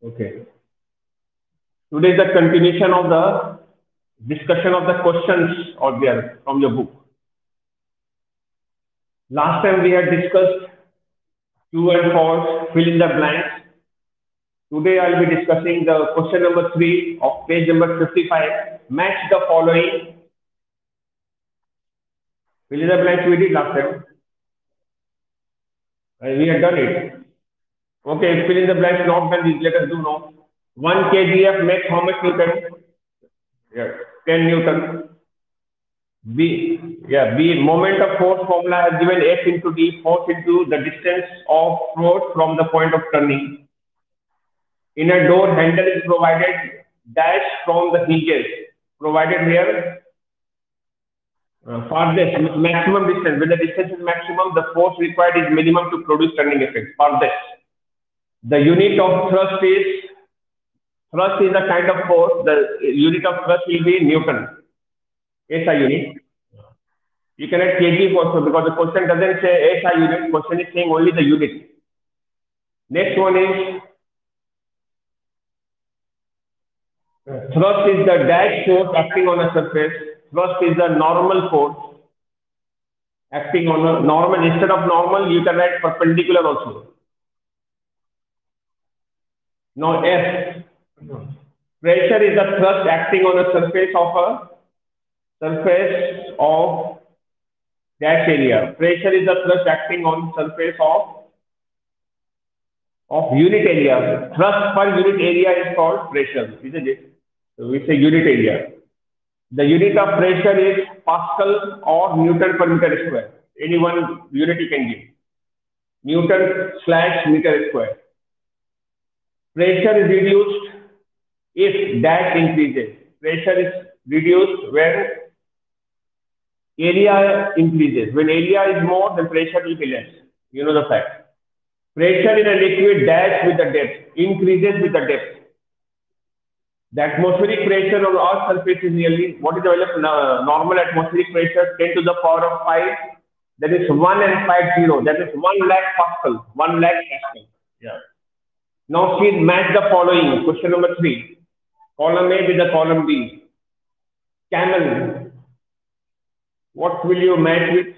Okay. Today is the continuation of the discussion of the questions out there from your book. Last time we had discussed true and false, fill in the blanks. Today I'll be discussing the question number 3 of page number 55. Match the following. Fill in the blanks we did last time. We had done it. Okay, fill in the blanks not done, let us do now. 1 kgf makes how much Newton? Yeah, 10 Newton. B, moment of force formula has given F into D, force into the distance of force from the point of turning. In a door, handle is provided dash from the hinges. Provided here, farthest, maximum distance. When the distance is maximum, the force required is minimum to produce turning effect. Farthest. The unit of thrust is a kind of force. The unit of thrust will be Newton. SI unit. You can add kg also because the question doesn't say SI unit. Question is saying only the unit. Next one is thrust is the dash force acting on a surface. Thrust is the normal force acting on a normal. Instead of normal, you can write perpendicular also. Now F. Pressure is the thrust acting on a surface of dash area. Pressure is the thrust acting on surface of unit area. Thrust per unit area is called pressure, isn't it? So we say unit area. The unit of pressure is Pascal or Newton per meter square. Any one unit you can give. Newton/meter square. Pressure is reduced if dash increases. Pressure is reduced when area increases. When area is more, then pressure will be less. You know the fact. Pressure in a liquid dash with the depth, increases with the depth. The atmospheric pressure on Earth's surface is nearly, what is the value of normal atmospheric pressure? 10 to the power of 5. That is 1,50. That is 1 lakh Pascal. 1 lakh Pascal. Yeah. Now please match the following. Question number 3. Column A with the column B. Camel. What will you match with?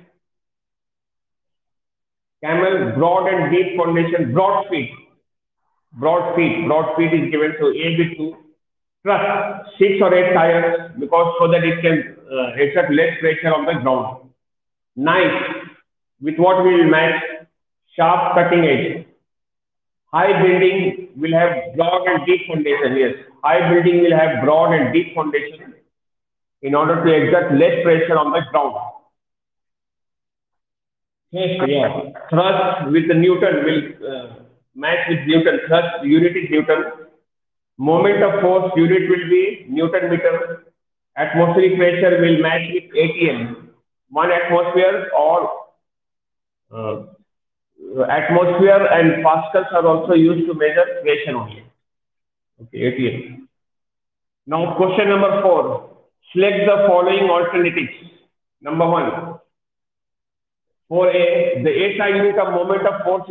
Camel, broad and deep foundation, broad feet. Broad feet is given to A with 2. Truck, 6 or 8 tires because so that it can exert less pressure on the ground. Knife, with what we will match? Sharp cutting edge. High building will have broad and deep foundation. Yes, high building will have broad and deep foundation in order to exert less pressure on the ground. Yeah. Thrust with the Newton will match with Newton. Thrust unit is Newton. Moment of force unit will be Newton meter. Atmospheric pressure will match with ATM. 1 atmosphere or atmosphere and pascals are also used to measure pressure only. Okay, ATM. Now question number 4. Select the following alternatives. Number 1. For A, the SI unit of moment of force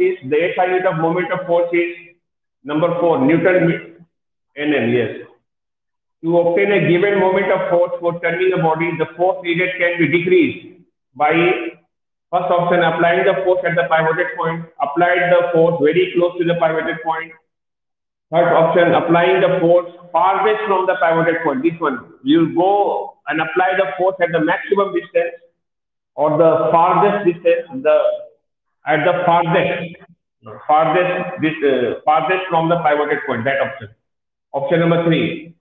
is, number 4, Newton Nm, yes. To obtain a given moment of force for turning a body, the force needed can be decreased by, first option, applying the force at the pivoted point, applied the force very close to the pivoted point. Third option, applying the force farthest from the pivoted point. This one, you go and apply the force at the maximum distance or the farthest distance, at the farthest from the pivoted point, that option. Option number 3,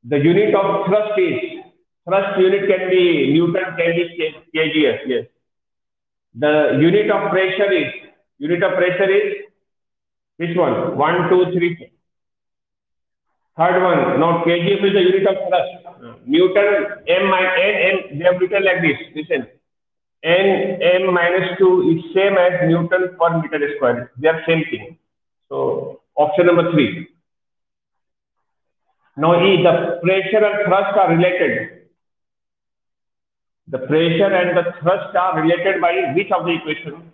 the unit of thrust unit can be Newton, can be kgs, yes. The unit of pressure is which one? 1, 2, 3. Third one, now kgs is the unit of thrust. Newton, N, they have written like this, listen. N minus 2 is same as Newton per meter square. They are same thing. So option number 3. Now E, the pressure and thrust are related. The pressure and the thrust are related by which of the equation?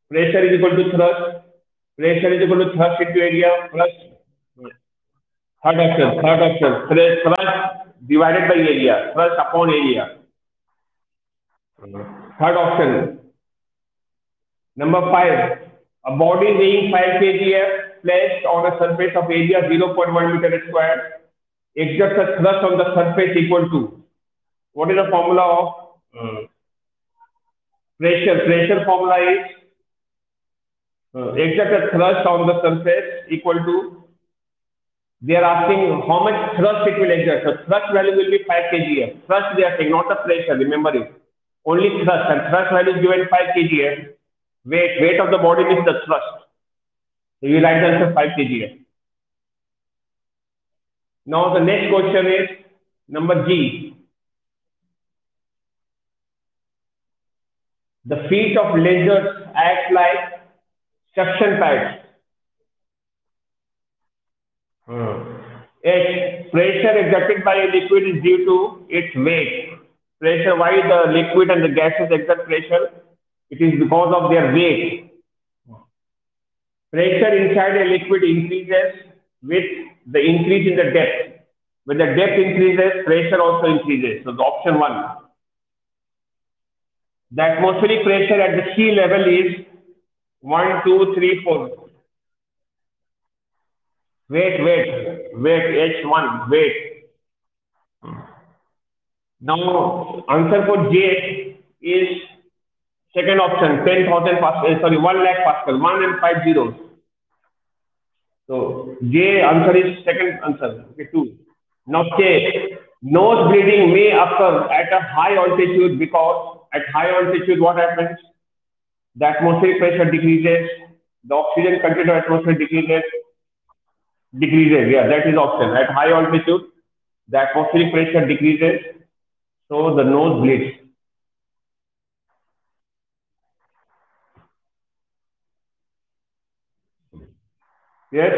Pressure is equal to thrust. Pressure is equal to thrust into area plus Third option. Thrust divided by area. Thrust upon area. Third option. Number five. A body weighing 5 kg placed on a surface of area 0.1 meter square exerts a thrust on the surface equal to. What is the formula of pressure? Pressure formula is exert a thrust on the surface equal to. They are asking how much thrust it will exert. So thrust value will be 5 kgf. Thrust they are saying, not the pressure. Remember it. Only thrust, and thrust value is given 5 kgf. Weight of the body is the thrust. So you write the answer 5 kgf. Now the next question is number G. The feet of lizards act like suction pads. H. Pressure exerted by a liquid is due to its weight. Pressure, why the liquid and the gases exert pressure? It is because of their weight. Pressure inside a liquid increases with the increase in the depth. When the depth increases, pressure also increases. So the option 1. The atmospheric pressure at the sea level is 1, 2, 3, 4. Weight, H1, weight. Now, answer for J is second option, 10,000 Pascal, sorry, 1 lakh Pascal, 1 and 5 zeros. So, J answer is second answer, okay, 2. Now, K, nose bleeding may occur at a high altitude because at high altitude what happens? The atmospheric pressure decreases, the oxygen content of atmosphere decreases, yeah, that is option. At high altitude, the atmospheric pressure decreases, so the nose bleeds. Yes?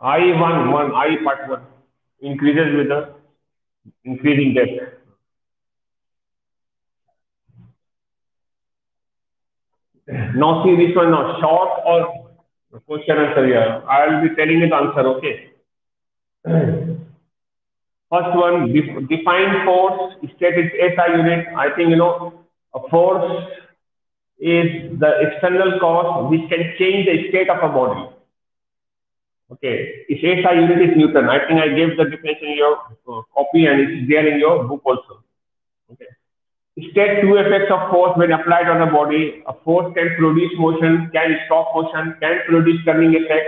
I part 1 increases with the increasing depth. Now see this one now, short or question answer here. I will be telling you the answer, okay? First one, define force, stated SI unit. I think you know, a force is the external cause which can change the state of a body. Okay, its SI unit is Newton. I think I gave the definition in your copy and it's there in your book also. Okay. State two effects of force when applied on a body. A force can produce motion, can stop motion, can produce turning effect,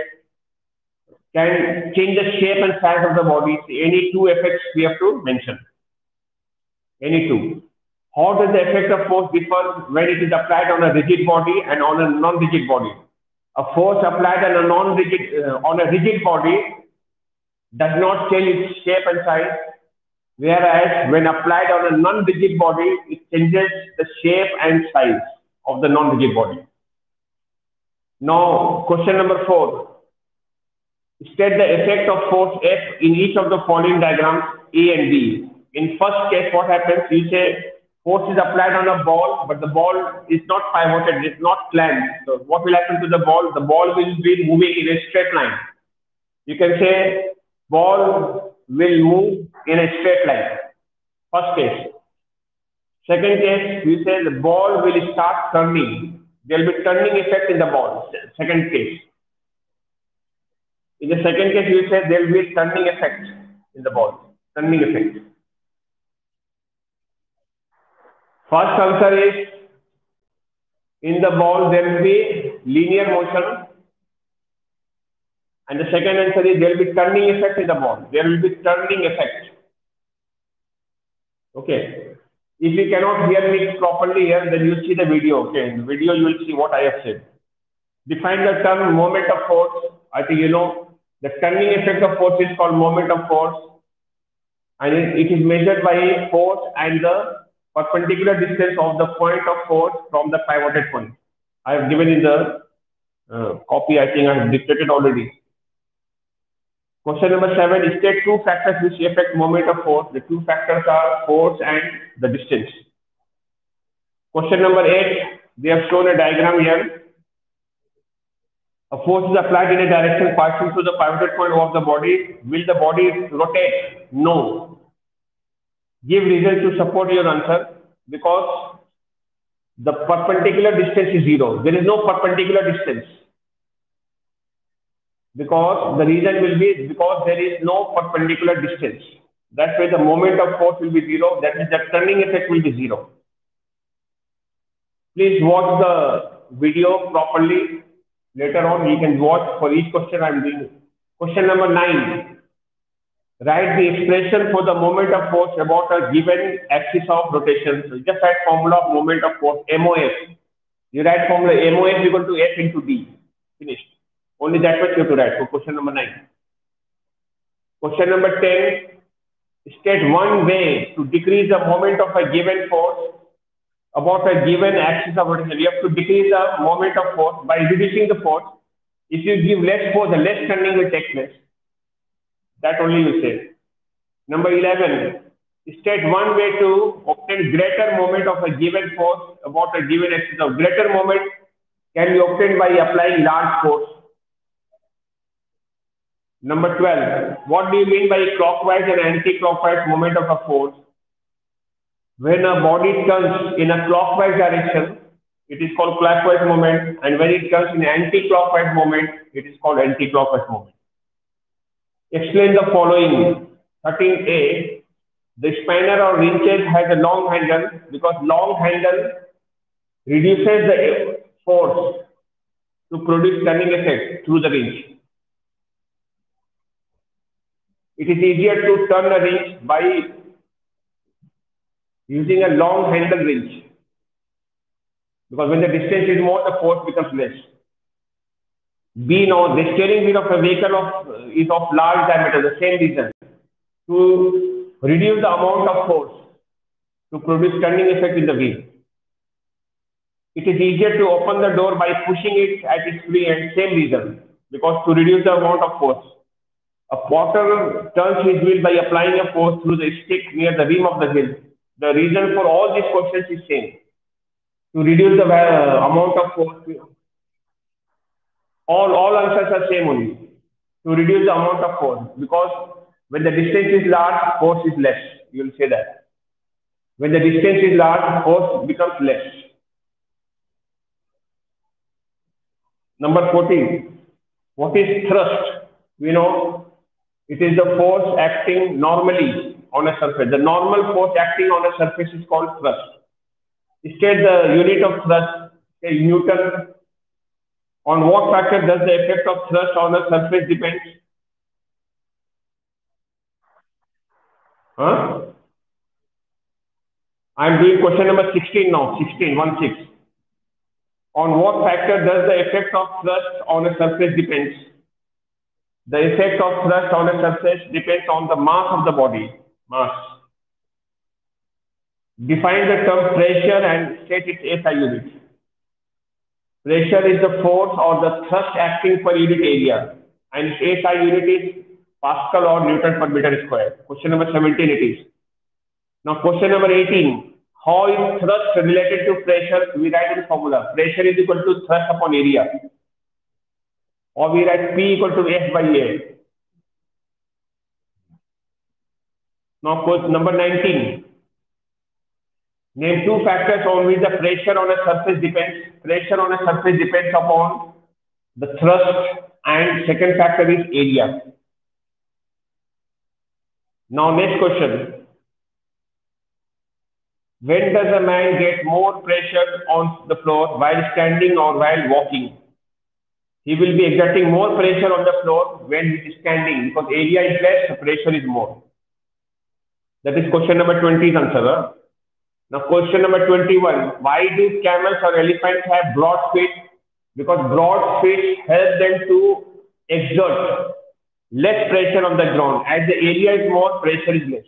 can change the shape and size of the body. Any two effects we have to mention. Any two. How does the effect of force differ when it is applied on a rigid body and on a non-rigid body? A force applied on a rigid body does not change its shape and size, whereas when applied on a non-rigid body, it changes the shape and size of the non-rigid body. Now, question number 4. State the effect of force F in each of the following diagrams A and B. In first case, what happens? You say force is applied on a ball, but the ball is not pivoted, it's not clamped. So what will happen to the ball? The ball will be moving in a straight line. You can say ball will move in a straight line. First case. Second case, we say the ball will start turning. There will be turning effect in the ball. Second case. In the second case, we say there will be turning effect in the ball. Turning effect. First answer is in the ball there will be linear motion. And the second answer is there will be turning effect in the ball. There will be turning effect. Okay. If you cannot hear me properly here, then you see the video. Okay. In the video, you will see what I have said. Define the term moment of force. I think you know the turning effect of force is called moment of force. And it is measured by force and the perpendicular distance of the point of force from the pivoted point. I have given in the copy, I think I have dictated already. Question number 7, state two factors which affect moment of force. The two factors are force and the distance. Question number 8, they have shown a diagram here. A force is applied in a direction passing through the pivoted point of the body. Will the body rotate? No. Give reason to support your answer because the perpendicular distance is zero. There is no perpendicular distance. Because the reason will be because there is no perpendicular distance. That's why the moment of force will be zero. That means the turning effect will be zero. Please watch the video properly. Later on, you can watch for each question I am doing. Question number 9. Write the expression for the moment of force about a given axis of rotation. So just write formula of moment of force, MOF. You write formula MOF equal to F into D. Finished. Only that much you have to write for question number 9. Question number 10. State one way to decrease the moment of a given force about a given axis of rotation. You have to decrease the moment of force by reducing the force. If you give less force, the less turning will take place. That only you say. Number 11. State one way to obtain greater moment of a given force about a given axis of greater moment can be obtained by applying large force. Number 12. What do you mean by clockwise and anti-clockwise moment of a force? When a body turns in a clockwise direction, it is called clockwise moment, and when it turns in anti-clockwise moment, it is called anti-clockwise moment. Explain the following. 13a. The spanner or wrenches has a long handle because long handle reduces the force to produce turning effect through the wrench. It is easier to turn a wrench by using a long handle wrench because when the distance is more, the force becomes less. B. Now, the steering wheel of a vehicle is of large diameter, the same reason. To reduce the amount of force to produce turning effect in the wheel. It is easier to open the door by pushing it at its free end, same reason, because to reduce the amount of force. A potter turns his wheel by applying a force through the stick near the rim of the wheel. The reason for all these questions is same. To reduce the amount of force. All answers are same only. To reduce the amount of force. Because when the distance is large, force is less. You will say that. When the distance is large, force becomes less. Number 14. What is thrust? We know it is the force acting normally on a surface. The normal force acting on a surface is called thrust. State the unit of thrust, say Newton. On what factor does the effect of thrust on a surface depend? Huh? I am doing question number 16 now. 16, 1-6. On what factor does the effect of thrust on a surface depends? The effect of thrust on a surface depends on the mass of the body. Mass. Define the term pressure and state its SI unit. Pressure is the force or the thrust acting per unit area, and its SI unit is Pascal or Newton per meter square. Question number 17 it is. Now question number 18. How is thrust related to pressure? We write in formula. Pressure is equal to thrust upon area. Or we write P equal to F by A. Now question number 19. Name two factors on which the pressure on a surface depends. Pressure on a surface depends upon the thrust, and second factor is area. Now next question. When does a man get more pressure on the floor, while standing or while walking? He will be exerting more pressure on the floor when he is standing because area is less, the pressure is more. That is question number 20's answer. Huh? Now question number 21. Why do camels or elephants have broad feet? Because broad feet help them to exert less pressure on the ground. As the area is more, pressure is less.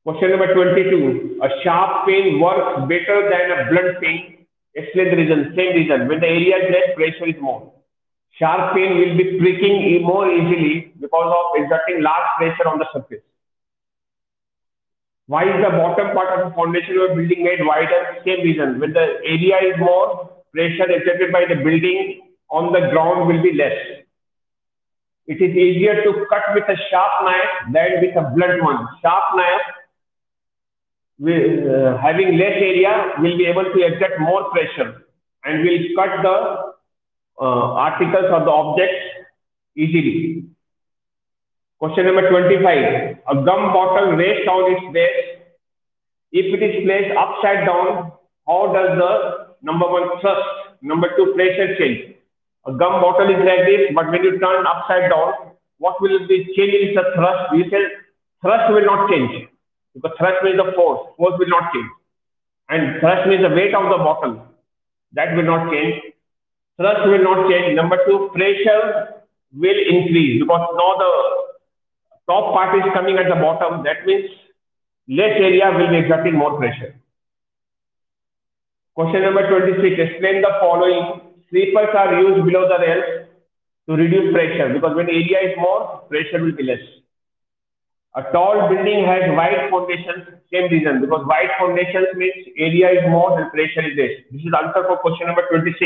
Question number 22. A sharp pain works better than a blunt pain. Explain the reason. Same reason. When the area is less, pressure is more. Sharp pain will be pricking more easily because of exerting large pressure on the surface. Why is the bottom part of the foundation of a building made wider? Same reason. When the area is more, pressure exerted by the building on the ground will be less. It is easier to cut with a sharp knife than with a blunt one. Sharp knife, having less area, will be able to exert more pressure and will cut the articles or the objects easily. Question number 25. A gum bottle raised on its base. If it is placed upside down, how does the number one thrust, number two pressure change? A gum bottle is like this, but when you turn upside down, what will be changing is the thrust. We say thrust will not change because thrust means the force. Force will not change. And thrust means the weight of the bottle. That will not change. Thrust will not change. Number two, pressure will increase because now the top part is coming at the bottom. That means less area will be exerting more pressure. Question number 26. Explain the following. Sleepers are used below the rails to reduce pressure because when area is more, pressure will be less. A tall building has wide foundations, same reason, because wide foundations means area is more and pressure is less. This is the answer for question number 26.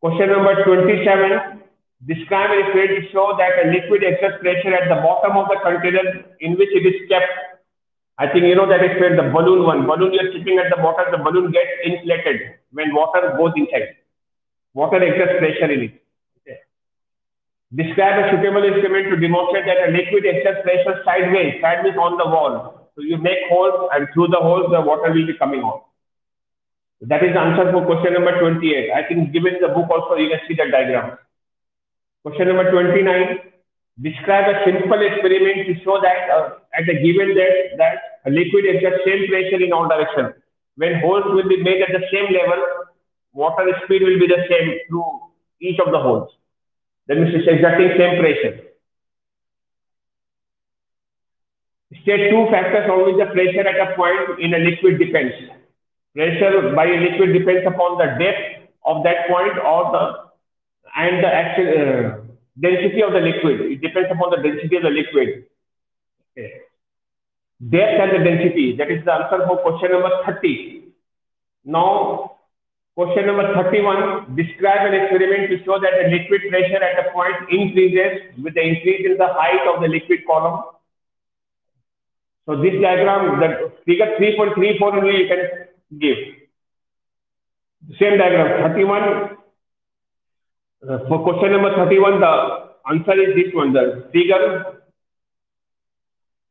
Question number 27. Describe a way to show that a liquid exerts pressure at the bottom of the container in which it is kept. I think you know that explain the balloon one. Balloon you are keeping at the bottom, the balloon gets inflated when water goes inside. Water exerts pressure in it. Okay. Describe a suitable instrument to demonstrate that a liquid exerts pressure sideways. Sideways on the wall. So you make holes and through the holes the water will be coming out. That is the answer for question number 28. I think given the book also you can see the diagram. Question number 29. Describe a simple experiment to show that at a given depth that a liquid exerts same pressure in all directions. When holes will be made at the same level, water speed will be the same through each of the holes. That means it's exerting same pressure. State two factors on which the pressure at a point in a liquid depends. Pressure by a liquid depends upon the depth of that point or the actual density of the liquid. It depends upon the density of the liquid. Okay. Depth and the density. That is the answer for question number 30. Now, question number 31. Describe an experiment to show that the liquid pressure at a point increases with the increase in the height of the liquid column. So this diagram, the figure 3.34 only you can give. Same diagram, 31. For question number 31, the answer is this one, the figure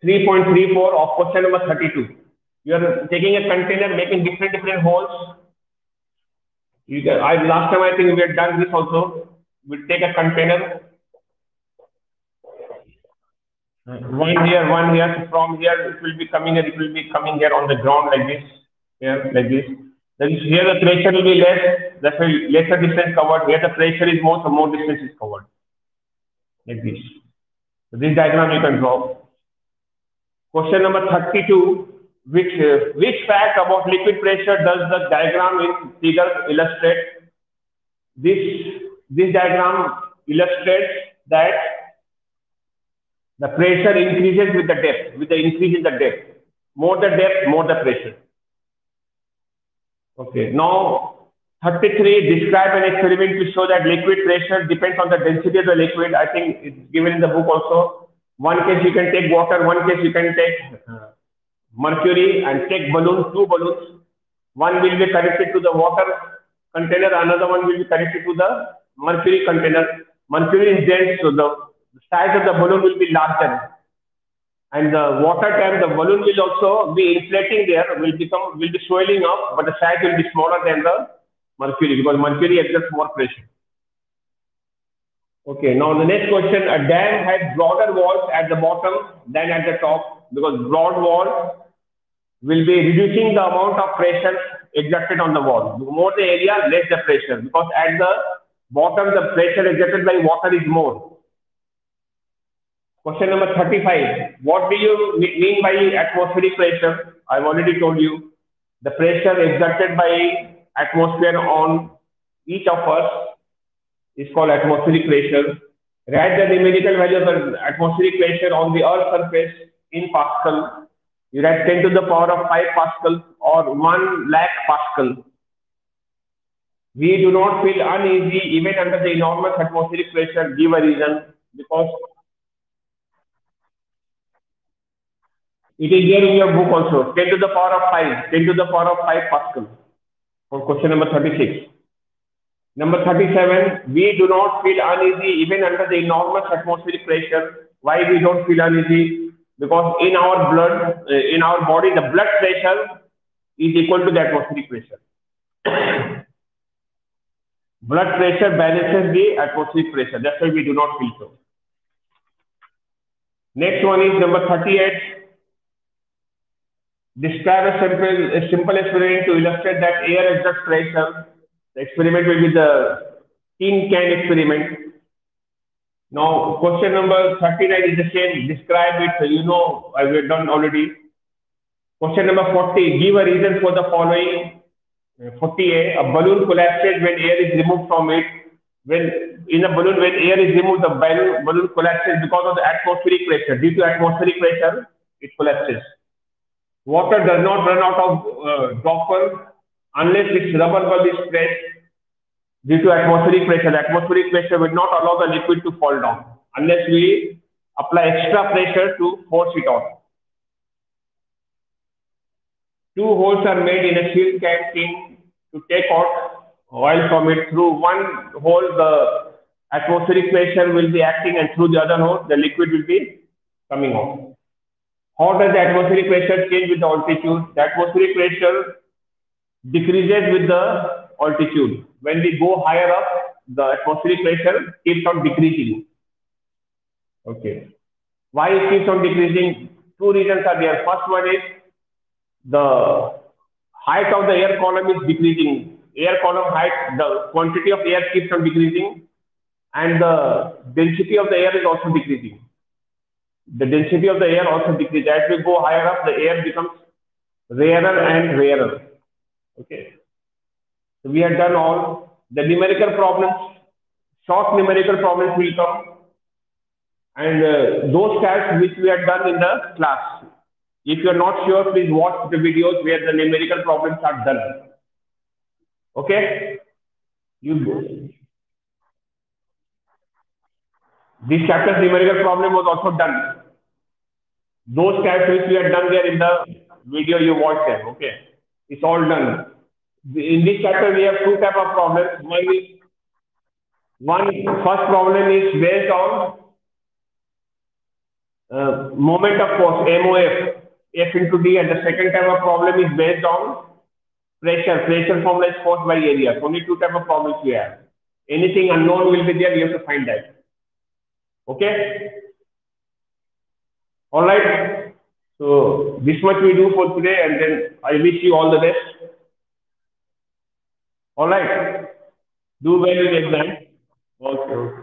3.34 of question number 32. You are taking a container, making different holes. Last time I think we had done this also. We'll take a container. One here. So from here it will be coming here. It will be coming here on the ground like this. Here like this. Then here the pressure will be less. That's why lesser distance covered. Here the pressure is more, so more distance is covered. Like this. So this diagram you can draw. Question number 32. Which fact about liquid pressure does the diagram in figure illustrate? This diagram illustrates that the pressure increases with the depth, with the increase in the depth. More the depth, more the pressure. Okay. Now, 33. Describe an experiment to show that liquid pressure depends on the density of the liquid. I think it's given in the book also. One case you can take water, one case you can take mercury and take balloons, two balloons. One will be connected to the water container, another one will be connected to the mercury container. Mercury is dense, so the size of the balloon will be larger. And the water tank, the balloon will also be inflating there, will be swelling up, but the size will be smaller than the mercury because mercury exerts more pressure. Okay, now the next question, a dam has broader walls at the bottom than at the top because broad wall will be reducing the amount of pressure exerted on the wall. The more the area, less the pressure because at the bottom the pressure exerted by water is more. Question number 35. What do you mean by atmospheric pressure? I've already told you. The pressure exerted by atmosphere on each of us is called atmospheric pressure. Write the numerical value of the atmospheric pressure on the Earth's surface in Pascal. You write 10 to the power of 5 Pascal or 1 lakh Pascal. We do not feel uneasy even under the enormous atmospheric pressure. Give a reason. Because it is there in your book also. 10 to the power of 5. 10 to the power of 5 Pascal. For question number 36. Number 37, we do not feel uneasy even under the enormous atmospheric pressure. Why we don't feel uneasy? Because in our blood, in our body, the blood pressure is equal to the atmospheric pressure. Blood pressure balances the atmospheric pressure. That's why we do not feel so. Next one is number 38. Describe a simple experiment to illustrate that air exerts pressure. The experiment will be the tin can experiment. Now, question number 39 is the same. Describe it. You know, I have done already. Question number 40. Give a reason for the following. 40A. A balloon collapses when air is removed from it. When in a balloon, when air is removed, the balloon collapses because of the atmospheric pressure. Due to atmospheric pressure, it collapses. Water does not run out of dropper unless its rubber bulb is pressed due to atmospheric pressure. The atmospheric pressure will not allow the liquid to fall down unless we apply extra pressure to force it out. Two holes are made in a steel can tin to take out oil from it. Through one hole, the atmospheric pressure will be acting, and through the other hole, the liquid will be coming out. How does the atmospheric pressure change with the altitude? The atmospheric pressure decreases with the altitude. When we go higher up, the atmospheric pressure keeps on decreasing. Okay. Why it keeps on decreasing? Two reasons are there. First one is the height of the air column is decreasing. Air column height, the quantity of air keeps on decreasing, and the density of the air is also decreasing. The density of the air also decreases. As we go higher up, the air becomes rarer and rarer. Okay. So we have done all the numerical problems. Short numerical problems will come, and those tasks which we have done in the class. If you are not sure, please watch the videos where the numerical problems are done. Okay? You go. This chapter's numerical problem was also done. Those tasks which we have done there in the video, you watch them. Okay? It's all done. In this chapter, we have two type of problems. One first problem is based on moment of force, MOF, F into D, and the second type of problem is based on pressure. Pressure formula is force by area. Only two type of problems we have. Anything unknown will be there, you have to find that. Okay? All right. So this much we do for today, and then I wish you all the best. All right. Do well in exam. Okay.